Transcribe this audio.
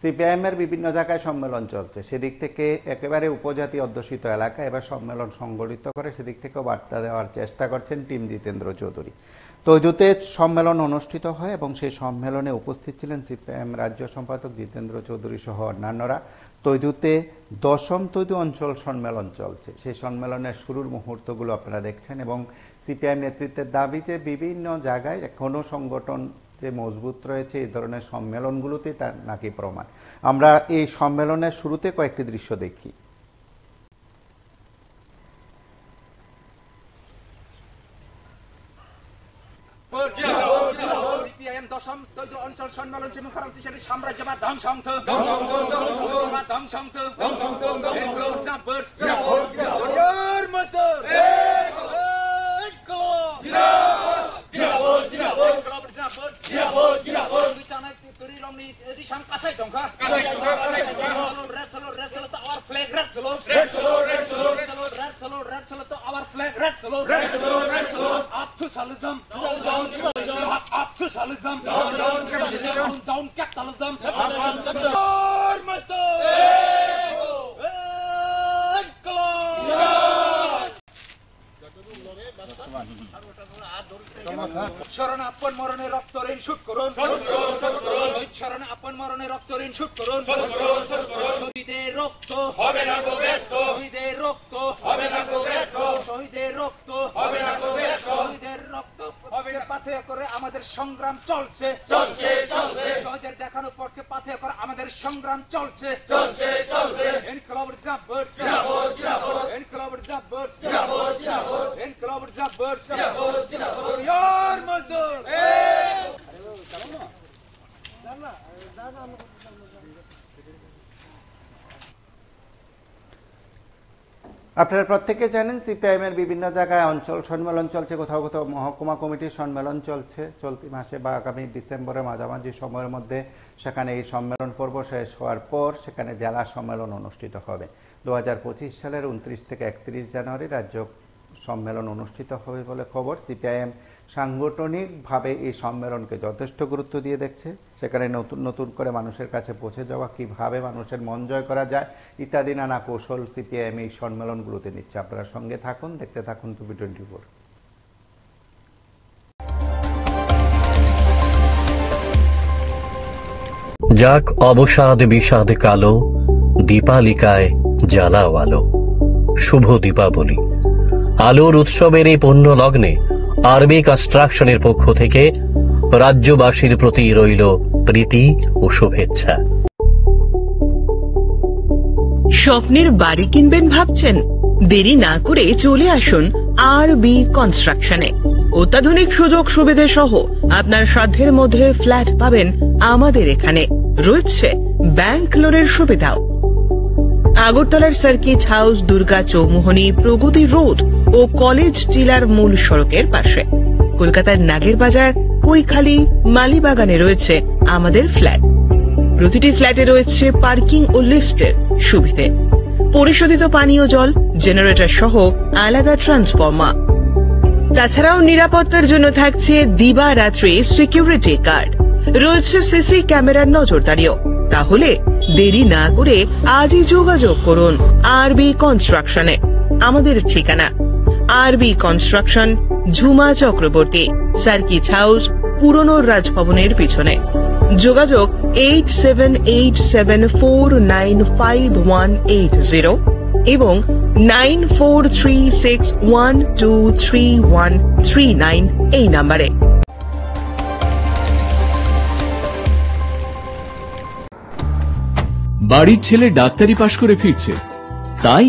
CPIM এর বিভিন্ন জায়গায় সম্মেলন চলছে, সেদিক থেকে একেবারে উপজাতি অধ্যুষিত এলাকা এবার সম্মেলন সংগঠিত করে সেদিক থেকেও বার্তা দেওয়ার চেষ্টা করছেন টিম জিতেন্দ্র চৌধুরী। তৈদুতে সম্মেলন অনুষ্ঠিত হয় এবং সেই সম্মেলনে উপস্থিত ছিলেন সিপিআইএম রাজ্য সম্পাদক জিতেন্দ্র চৌধুরী সহ অন্যান্যরা। তৈদুতে 10ম তৈদু অঞ্চল সম্মেলন চলছে, সেই সম্মেলনের শুরুর মুহূর্তগুলো আপনারা দেখছেন এবং সিপিআইএম নেতৃত্বের দাবি যে বিভিন্ন জায়গায় এখনো সংগঠন যে মজবুত রয়েছে এই ধরনের সম্মেলনগুলোতেই তার নাকি প্রমাণ। আমরা এই সম্মেলনের শুরুতে কয়েকটি দৃশ্য দেখি। সিপিআইএম 10ম তৈদু অঞ্চল সম্মেলন সিংহরাজ্যের সাম্রাজ্যবাদ ধ্বংসাংশ down capitalism শরণ আপন মরণে রক্ত ঋণ শোধ করুন, শরণ আপন মরণে রক্ত ঋণ শোধ করুন। শহীদের রক্ত হবে না গো ব্যর্থ, শহীদের রক্ত হবে না গো ব্যর্থ, শহীদের রক্ত হবে না গো ব্যর্থ, শহীদের রক্ত হবে পাথে করে আমাদের সংগ্রাম চলছে চলছে চলবে, শহীদের দেখানো পথকে পাথে করে আমাদের সংগ্রাম চলছে চলছে চলবে। ইনকলাবের জাবর জিন্দাবাদ জিন্দাবাদ, ইনকলাবের জাবর জিন্দাবাদ জিন্দাবাদ, ইনকলাবের জাবর জিন্দাবাদ জিন্দাবাদ। ইয়ার মজদুর আপনারা প্রত্যেকে জানেন সিপিআইএম এর বিভিন্ন জায়গায় অঞ্চল সম্মেলন চলছে, কোথাও কোথাও মহকুমা কমিটির সম্মেলন চলছে চলতি মাসে বা আগামী ডিসেম্বরের মাঝামাঝি সময়ের মধ্যে। সেখানে এই সম্মেলন পর্ব শেষ হওয়ার পর সেখানে জেলা সম্মেলন অনুষ্ঠিত হবে। 2025 সালের 29 থেকে 31 জানুয়ারি রাজ্য সম্মেলন অনুষ্ঠিত হবে বলে খবর। সিপিআইএম সাংগঠনিকভাবে এই সম্মেলনকে যথেষ্ট গুরুত্ব দিয়ে দেখছে, সেখানে নতুন নতুন করে মানুষের কাছে পৌঁছে যাওয়া, কিভাবে মানুষের মন জয় করা যায় ইত্যাদি নানা কৌশল সিপিআইএম এই সম্মেলনগুলোতে নিচ্ছে। আপনারা সঙ্গে থাকুন, দেখতে থাকুন টুবি 24। যাক অবসাদ বিষাদ কালো, দীপালিকায় জ্বালাও আলো। শুভ দীপাবলি। আলোর উৎসবের এই পুণ্য লগ্নে আরবি কনস্ট্রাকশনের পক্ষ থেকে রাজ্যবাসীর প্রতি রইল প্রীতি ও শুভেচ্ছা। স্বপ্নের বাড়ি কিনবেন ভাবছেন? দেরি না করে চলে আসুন আরবি কনস্ট্রাকশনে। অত্যাধুনিক সুযোগ সুবিধা সহ আপনার সাধ্যের মধ্যে ফ্ল্যাট পাবেন আমাদের এখানে। রয়েছে ব্যাংক লোনের সুবিধাও। আগরতলার সার্কিট হাউস, দুর্গা চৌমুহনী, প্রগতি রোড ও কলেজ টিলার মূল সড়কের পাশে। কলকাতার নাগের বাজার, কৈখালী, মালিবাগানে রয়েছে আমাদের ফ্ল্যাট। প্রতিটি ফ্ল্যাটে রয়েছে পার্কিং ও লিফটের সুবিধে, পরিশোধিত পানীয় জল, জেনারেটর সহ আলাদা ট্রান্সফরমার। তাছাড়াও নিরাপত্তার জন্য থাকছে দিবারাত্রি সিকিউরিটি গার্ড, রয়েছে সিসি ক্যামেরার নজরদারিও। তাহলে দেরি না করে আজই যোগাযোগ করুন আরবি কনস্ট্রাকশনে। আমাদের ঠিকানা আরবি construction, Jhuma Chakraborty, circuit house, পুরনো রাজভবনের পিছনে। যোগাযোগ 8787495180 এবং 9436123139 এই নম্বরে। বাড়ির ছেলে ডাক্তারি পাশ করে ফিরছে, তাই